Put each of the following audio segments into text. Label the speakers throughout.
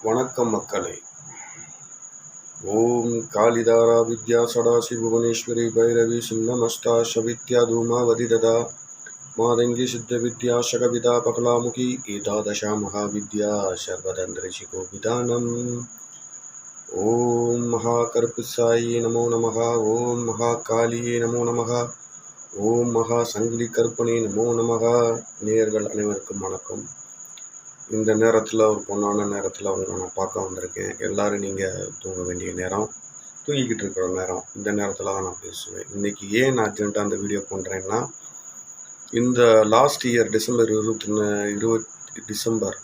Speaker 1: வணக்கம் மக்களே. ஓம் காளிதாரா வித்யா சடாசி புவனேஸ்வரி பைரவி சின்னமஸ்தாஷ வித்யா தூமாவதி ததா மாதங்கி சித்த வித்யா சகவிதா பகலாமுகி ஏதாதசா மகாவித்யா சர்வதந்திரிஷி கோபிதானம். ஓம் மகாகர்புசாயி நமோ நமः. ஓம் மகாகாளியே நமோ நமः. ஓம் மகா சங்கிலி கற்பனை நமோ நமः. நேயர்கள் அனைவருக்கும் வணக்கம். இந்த நேரத்தில் ஒரு பொண்ணான நேரத்தில் அவங்களை நான் பார்க்க வந்திருக்கேன். எல்லோரும் நீங்கள் தூங்க வேண்டிய நேரம், தூங்கிக்கிட்டு இருக்கிற நேரம். இந்த நேரத்தில் தான் நான் பேசுவேன். இன்றைக்கி ஏன் நான் அர்ஜென்ட்டாக அந்த வீடியோ பண்ணுறேன்னா, இந்த லாஸ்ட் இயர் டிசம்பர் 20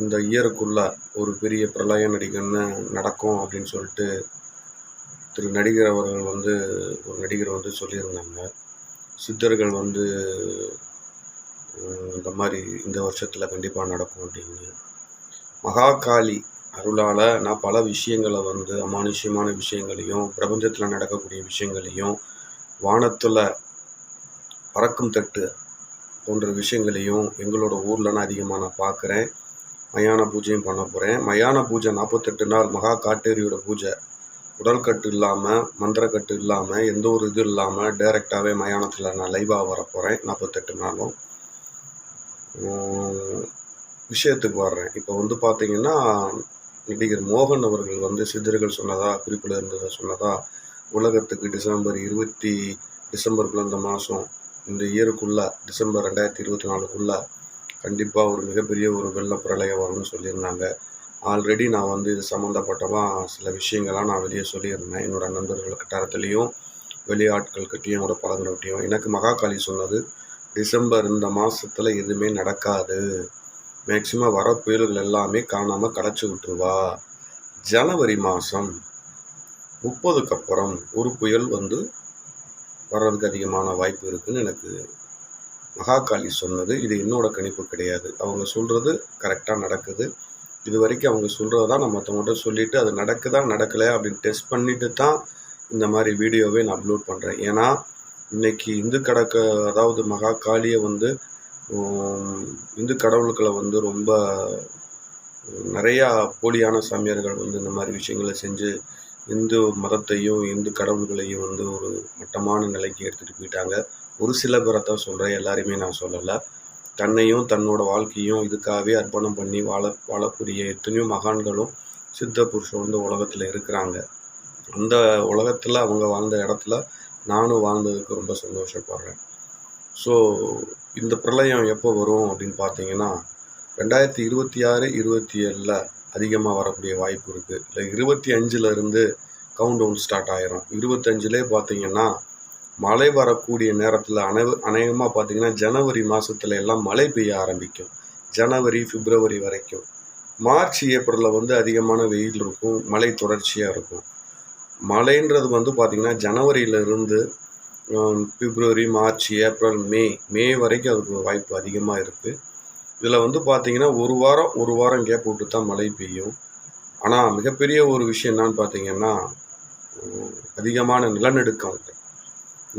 Speaker 1: இந்த இயருக்குள்ளே ஒரு பெரிய பிரளய நடிகன்னு நடக்கும் அப்படின்னு சொல்லிட்டு நடிகர் அவர்கள் ஒரு நடிகர் சொல்லியிருந்தாங்க. சித்தர்கள் இந்த மாதிரி இந்த வருஷத்தில் கண்டிப்பாக நடக்கும் அப்படின்னு. மகாகாளி அருளால் நான் பல விஷயங்களை அமானுஷ்யமான விஷயங்களையும், பிரபஞ்சத்தில் நடக்கக்கூடிய விஷயங்களையும், வானத்தில் பறக்கும் தட்டு போன்ற விஷயங்களையும் எங்களோட ஊரில் நான் அதிகமாக நான் பார்க்குறேன். மயான பூஜையும் பண்ண போகிறேன். மயான பூஜை 48 நாள் மகா காட்டேரியோட பூஜை. உடல் கட்டு இல்லாமல், மந்திரக்கட்டு இல்லாமல், எந்த ஒரு இது இல்லாமல் டைரெக்டாகவே மயானத்தில் நான் லைவாக வரப்போகிறேன். 48 நாளும் விஷயத்துக்கு வர்றேன். இப்போ பார்த்தீங்கன்னா, நடிகர் மோகன் அவர்கள் சித்தர்கள் சொன்னதா, குறிப்பில் இருந்ததை சொன்னதா, உலகத்துக்கு டிசம்பருக்குள்ள இந்த மாதம், இந்த இயருக்குள்ளே டிசம்பர் 2024க்குள்ளே கண்டிப்பாக ஒரு மிகப்பெரிய ஒரு வெள்ள பிரளயம் வரும்னு சொல்லியிருந்தாங்க. ஆல்ரெடி நான் இது சம்மந்தப்பட்டமாக சில விஷயங்கள்லாம் நான் வெளியே சொல்லியிருந்தேன். என்னோடய நண்பர்கள் கட்டாரத்துலேயும், வெளியாட்கள்கிட்டையும், என்னோட பழங்கள்கிட்டையும். எனக்கு மகாகாளி சொன்னது, டிசம்பர் இந்த மாதத்தில் எதுவுமே நடக்காது, மேக்சிமம் வர புயல்கள் எல்லாமே காணாமல் களைச்சி விட்டுருவா. ஜனவரி மாதம் 30க்கு அப்புறம் ஒரு புயல் வர்றதுக்கு அதிகமான வாய்ப்பு இருக்குதுன்னு எனக்கு மகாகாளி சொன்னது. இது என்னோட கணிப்பு கிடையாது. அவங்க சொல்கிறது கரெக்டாக நடக்குது. இது வரைக்கும் அவங்க சொல்கிறது தான் நான் மற்றவங்கள்ட்ட சொல்லிவிட்டு அது நடக்குதா நடக்கலை அப்படின்னு டெஸ்ட் பண்ணிவிட்டு தான் இந்த மாதிரி வீடியோவே நான் அப்லோட் பண்ணுறேன். ஏன்னா இன்றைக்கி அதாவது மகாகாளியை இந்து கடவுள்களை ரொம்ப நிறையா போலியான சாமியார்கள் இந்த மாதிரி விஷயங்களை செஞ்சு இந்து மதத்தையும் இந்து கடவுள்களையும் ஒரு மட்டமான நிலைக்கு எடுத்துகிட்டு போயிட்டாங்க. ஒரு சில பேரை தான் சொல்கிறேன், எல்லாரையுமே நான் சொல்லலை. தன்னையும் தன்னோட வாழ்க்கையும் இதுக்காகவே அர்ப்பணம் பண்ணி வாழக்கூடிய எத்தனையோ மகான்களும் சித்த புருஷன் உலகத்தில் இருக்கிறாங்க. அந்த உலகத்தில் அவங்க வாழ்ந்த இடத்துல நானும் வாழ்ந்ததுக்கு ரொம்ப சந்தோஷப்படுறேன். ஸோ இந்த பிரளயம் எப்போ வரும் அப்படின்னு பார்த்தீங்கன்னா, 2026, 27 அதிகமாக வரக்கூடிய வாய்ப்பு இருக்குது. இல்லை 25லேருந்து கவுண்ட் டவுன் ஸ்டார்ட் ஆகிரும். 25லே பார்த்தீங்கன்னா மழை வரக்கூடிய நேரத்தில் அநேகமாக பார்த்தீங்கன்னா ஜனவரி மாதத்துல எல்லாம் மழை பெய்ய ஆரம்பிக்கும். ஜனவரி, பிப்ரவரி வரைக்கும். மார்ச், ஏப்ரலில் அதிகமான வெயில் இருக்கும், மழை தொடர்ச்சியாக இருக்கும். மழைன்றது பார்த்திங்கன்னா ஜனவரியிலிருந்து பிப்ரவரி, மார்ச், ஏப்ரல், மே வரைக்கும் அதுக்கு வாய்ப்பு அதிகமாக இருக்குது. இதில் பார்த்திங்கன்னா ஒரு வாரம் கேப் விட்டு தான் மழை பெய்யும். ஆனால் மிகப்பெரிய ஒரு விஷயம் என்னான்னு பார்த்தீங்கன்னா, அதிகமான நிலநடுக்கம்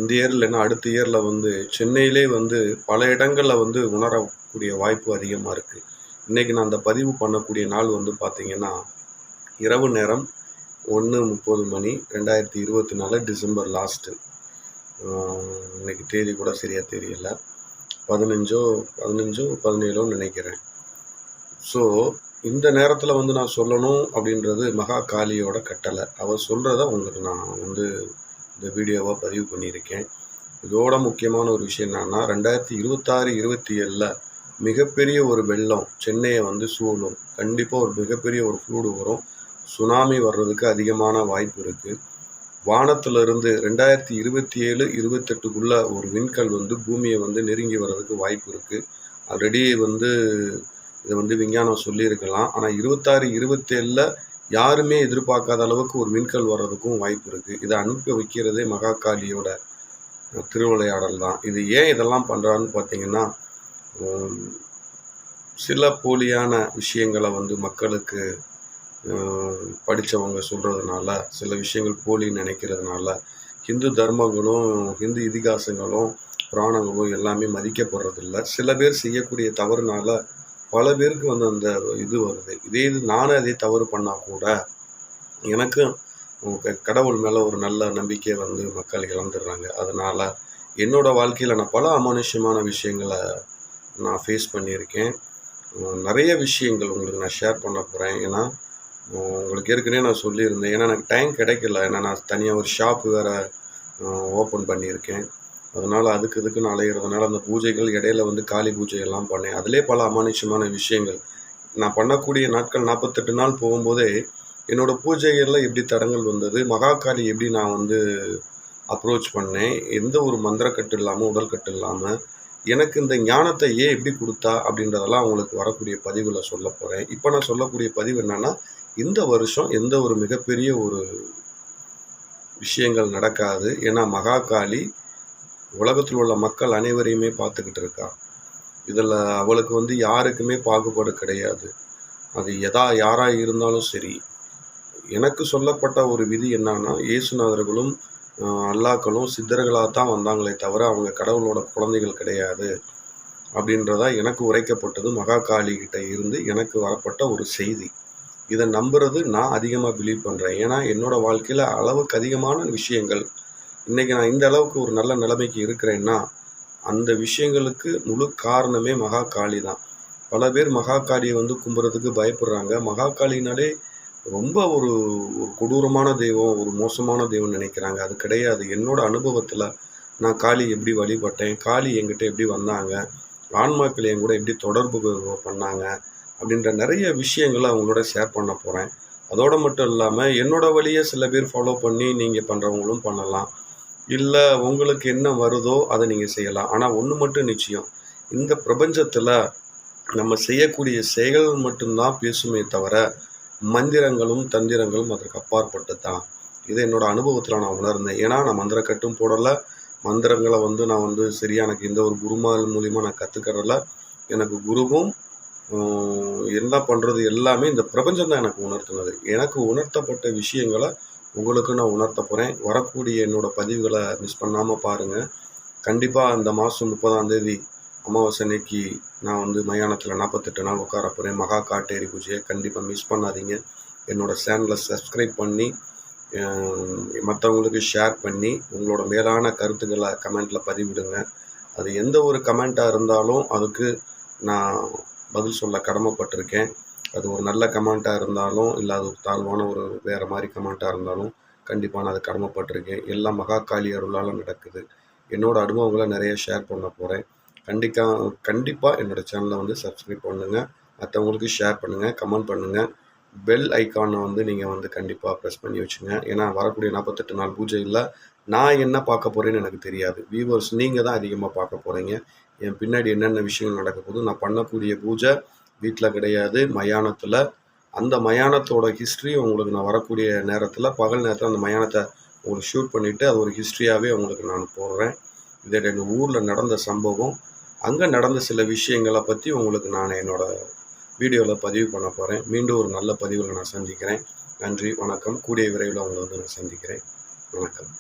Speaker 1: இந்த இயரில் இல்லைன்னா அடுத்த இயரில் சென்னையிலே பல இடங்களில் உணரக்கூடிய வாய்ப்பு அதிகமாக இருக்குது. இன்றைக்கி நான் அந்த பதிவு பண்ணக்கூடிய நாள் பார்த்திங்கன்னா இரவு நேரம் 1:30 மணி 2024 டிசம்பர் லாஸ்ட்டு. இன்றைக்கி தேதி கூட சரியாக தெரியல, 15 17 நினைக்கிறேன். ஸோ இந்த நேரத்தில் நான் சொல்லணும் அப்படின்றது மகாகாளியோட கட்டளை. அவள் சொல்கிறத உங்களுக்கு நான் இந்த வீடியோவாக பதிவு பண்ணியிருக்கேன். இதோட முக்கியமான ஒரு விஷயம் என்னன்னா, 2026, 27 மிகப்பெரிய ஒரு வெள்ளம் சென்னையை சூழும். கண்டிப்பாக ஒரு மிகப்பெரிய ஒரு ஃப்ளூடு வரும். சுனாமி வர்றதுக்கு அதிகமான வாய்ப்பு இருக்குது. வானத்திலிருந்து 2027, 28க்குள்ளே ஒரு விண்கல் பூமியை நெருங்கி வர்றதுக்கு வாய்ப்பு இருக்குது. ஆல்ரெடி இதை விஞ்ஞானம் சொல்லியிருக்கலாம். ஆனால் 26, 27 யாருமே எதிர்பார்க்காத அளவுக்கு ஒரு விண்கல் வர்றதுக்கும் வாய்ப்பு இருக்குது. இதை அனுப்பி வைக்கிறதே மகாகாளியோட திருவிளையாடல் தான். இது ஏன் இதெல்லாம் பண்ணுறான்னு பார்த்தீங்கன்னா, சில போலியான விஷயங்களை மக்களுக்கு படித்தவங்க சொல்கிறதுனால, சில விஷயங்கள் போலின்னு நினைக்கிறதுனால, ஹிந்து தர்மங்களும் ஹிந்து இதிகாசங்களும் புராணங்களும் எல்லாமே மதிக்கப்படுறதில்ல. சில பேர் செய்யக்கூடிய தவறுனால பல பேருக்கு வந்து அந்த இது வருது. இதே இது நானும் அதே தவறு பண்ணால் கூட எனக்கும் கடவுள் மேலே ஒரு நல்ல நம்பிக்கையை வந்து மக்கள் இழந்துடுறாங்க. அதனால் என்னோட வாழ்க்கையில் நான் பல அமானுஷ்யமான விஷயங்களை நான் ஃபேஸ் பண்ணியிருக்கேன். நிறைய விஷயங்கள் உங்களுக்கு நான் ஷேர் பண்ண போகிறேன். ஏன்னா உங்களுக்கு ஏற்கனவே நான் சொல்லியிருந்தேன். ஏன்னா எனக்கு டைம் கிடைக்கல. ஏன்னா நான் தனியாக ஒரு ஷாப் வேறு ஓப்பன் பண்ணியிருக்கேன். அதனால் இதுக்குன்னு அலையிறதுனால அந்த பூஜைகள் இடையில வந்து காளி பூஜை எல்லாம் பண்ணேன். அதிலே பல அமானுஷ்யமான விஷயங்கள் நான் பண்ணக்கூடிய நாட்கள் 48 நாள் போகும்போதே என்னோடய பூஜைகளில் எப்படி தடங்கள் வந்தது, மகாகாளி எப்படி நான் வந்து அப்ரோச் பண்ணேன், எந்த ஒரு மந்திரக்கட்டு இல்லாமல் உடல்கட்டு இல்லாமல் எனக்கு இந்த ஞானத்தை எப்படி கொடுத்தா அப்படின்றதெல்லாம் அவங்களுக்கு வரக்கூடிய பதிவில் சொல்ல போகிறேன். இப்போ நான் சொல்லக்கூடிய பதிவு என்னென்னா, இந்த வருஷம் எந்த ஒரு மிகப்பெரிய ஒரு விஷயங்கள் நடக்காது. ஏன்னா மகாகாளி உலகத்தில் உள்ள மக்கள் அனைவரையுமே பார்த்துக்கிட்டு இருக்கா. இதில் அவளுக்கு வந்து யாருக்குமே பாகுபாடு கிடையாது. அது யாராக இருந்தாலும் சரி. எனக்கு சொல்லப்பட்ட ஒரு விதி என்னன்னா, இயேசுநாதர்களும் அல்லாக்களும் சித்தர்களாக தான் வந்தாங்களே தவிர அவங்க கடவுளோட குழந்தைகள் கிடையாது அப்படின்றதா எனக்கு உரைக்கப்பட்டது. மகாகாளி கிட்ட இருந்து எனக்கு வரப்பட்ட ஒரு செய்தி. இதை நம்புறது நான் அதிகமாக பிலீவ் பண்ணுறேன். ஏன்னா என்னோடய வாழ்க்கையில் அளவுக்கு அதிகமான விஷயங்கள் இன்றைக்கி நான் இந்த அளவுக்கு ஒரு நல்ல நிலைமைக்கு இருக்கிறேன்னா அந்த விஷயங்களுக்கு முழு காரணமே மகாகாளி தான். பல பேர் மகாகாளியை வந்து கும்புறதுக்கு பயப்படுறாங்க. மகாகாளினாலே ரொம்ப ஒரு கொடூரமான தெய்வம், ஒரு மோசமான தெய்வம் நினைக்கிறாங்க. அது கிடையாது. என்னோட அனுபவத்தில் நான் காளி எப்படி வழிபட்டேன், காளி என்கிட்ட எப்படி வந்தாங்க, ஆன்மாக்கள் என் கூட எப்படி தொடர்பு பண்ணாங்க அப்படின்ற நிறைய விஷயங்களை அவங்களோட ஷேர் பண்ண போகிறேன். அதோடு மட்டும் இல்லாமல் என்னோடய வழியை சில பேர் ஃபாலோ பண்ணி நீங்கள் பண்ணுறவங்களும் பண்ணலாம். இல்லை உங்களுக்கு என்ன வருதோ அதை நீங்கள் செய்யலாம். ஆனால் ஒன்று மட்டும் நிச்சயம், இந்த பிரபஞ்சத்தில் நம்ம செய்யக்கூடிய செயல்கள் மட்டும்தான் பேசுமே தவிர மந்திரங்களும் தந்திரங்களும் அதற்கு அப்பாற்பட்டு தான். இதை என்னோடய அனுபவத்தில் நான் உணர்ந்தேன். ஏன்னா நான் மந்திரக்கட்டும் போடலை, மந்திரங்களை வந்து நான் வந்து சரியாக எனக்கு எந்த ஒரு குருமால் மூலிமா நான் கற்றுக்கிறதில்ல. எனக்கு குருவும் என்ன பண்ணுறது எல்லாமே இந்த பிரபஞ்சம் தான் எனக்கு உணர்த்துனது. எனக்கு உணர்த்தப்பட்ட விஷயங்களை உங்களுக்கு நான் உணர்த்த போகிறேன். வரக்கூடிய என்னோடய பதிவுகளை மிஸ் பண்ணாமல் பாருங்கள். கண்டிப்பாக இந்த மாதம் 30ஆம் தேதி அமாவாசை அன்னைக்கு நான் வந்து மயானத்தில் 48 நாள் உட்கார போகிறேன். மகா காட்டேரி பூஜையை கண்டிப்பாக மிஸ் பண்ணாதீங்க. என்னோடய சேனலை சப்ஸ்கிரைப் பண்ணி மற்றவங்களுக்கு ஷேர் பண்ணி உங்களோட மேலான கருத்துக்களை கமெண்ட்டில் பதிவிடுங்க. அது எந்த ஒரு கமெண்ட்டாக இருந்தாலும் அதுக்கு நான் பதில் சொல்ல கடமைப்பட்டிருக்கேன். அது ஒரு நல்ல கமெண்ட்டாக இருந்தாலும் இல்லை அது ஒரு தாழ்வான ஒரு வேறு மாதிரி கமெண்ட்டாக இருந்தாலும் கண்டிப்பாக நான் அது கடமைப்பட்டிருக்கேன். எல்லாம் மகாகாளி அருளால் நடக்குது. என்னோடய அனுபவங்களை நிறைய ஷேர் பண்ண போகிறேன். கண்டிப்பாக என்னோடய சேனலை வந்து சப்ஸ்கிரைப் பண்ணுங்கள், மற்றவங்களுக்கு ஷேர் பண்ணுங்கள், கமெண்ட் பண்ணுங்கள். பெல் ஐக்கானை வந்து நீங்கள் வந்து கண்டிப்பாக ப்ரெஸ் பண்ணி வச்சுங்க. ஏன்னா வரக்கூடிய 48 நாள் பூஜையில் நான் என்ன பார்க்க போகிறேன்னு எனக்கு தெரியாது. வியூவர்ஸ் நீங்கள் தான் அதிகமாக பார்க்க போகிறீங்க. என் பின்னாடி என்னென்ன விஷயங்கள் நடக்க போகுது. நான் பண்ணக்கூடிய பூஜை வீட்டில் கிடையாது, மயானத்தில். அந்த மயானத்தோட ஹிஸ்ட்ரி உங்களுக்கு நான் வரக்கூடிய நேரத்தில் பகல் நேரத்தில் அந்த மயானத்தை உங்களுக்கு ஷூட் பண்ணிவிட்டு அது ஒரு ஹிஸ்ட்ரியாகவே உங்களுக்கு நான் போடுறேன். இதை எங்கள் ஊரில் நடந்த சம்பவம், அங்கே நடந்த சில விஷயங்களை பற்றி உங்களுக்கு நான் என்னோடய வீடியோவில் பதிவு பண்ண போகிறேன். மீண்டும் ஒரு நல்ல பதிவில் நான் சந்திக்கிறேன். நன்றி, வணக்கம். கூடிய விரைவில் உங்களை வந்து நான் சந்திக்கிறேன். வணக்கம்.